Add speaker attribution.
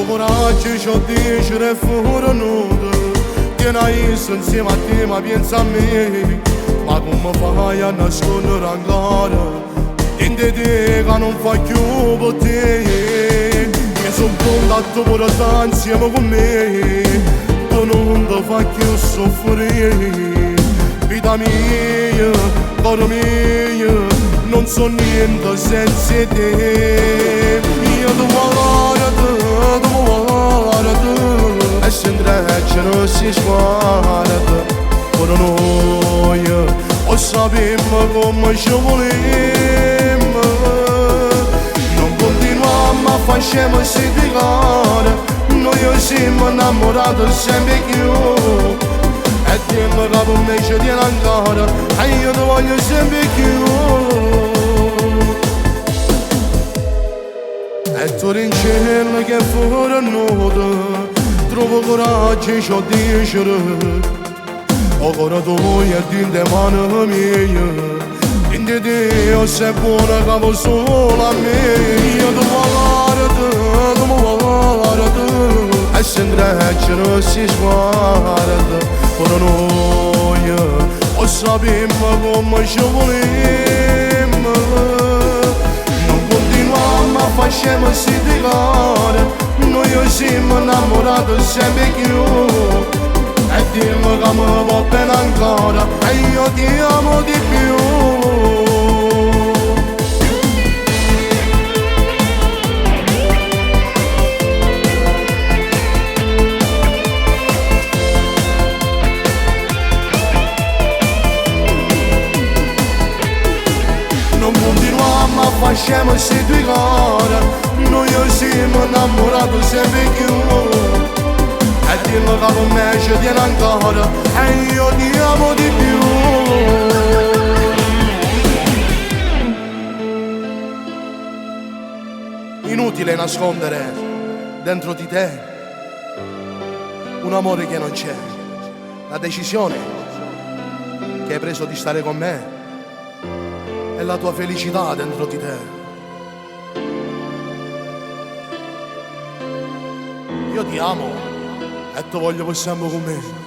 Speaker 1: Trovo coraggio, ci ho dicere fuori nudo. Tieni insieme a te, ma pensa a me. Ma come fai a nascondere ancora? Niente te che non fa più per te. Io sono pronto a te pure stare insieme con me. Tu non ti fai più soffrire. Vita mia, caro mio, non so niente senza te. Io ti guardo, e sempre che non si sguarda. Ora noi o sappiamo come ci vogliamo. Non continuiamo a fare scemo e litigare. Noi siamo innamorati sempre più. E tempo che per me ci tiene ancora. E io ti voglio sempre più. E tu in cielo che fuori nudo. Trovo coraggio, ci ho dicere. O cora tua e dinte mani mie. Dinte Dio sei buona che solo a me. Io ti guardo, e sempre che non si sguarda. Ora noi o sappiamo come ci vogliamo. Non continuiamo a fare scemo e litigare. Noi siamo innamorati sempre più. E dimmi che mi va bene ancora. E io ti amo di più. Non continuiamo a fare scemo e litigare. Noi siamo innamorati sempre più. E dimmi che per me ci tiene ancora. E io ti amo di più. Inutile nascondere dentro di te un amore che non c'è. La decisione che hai preso di stare con me è la tua felicità dentro di te. Io ti amo e ti voglio per sempre con me.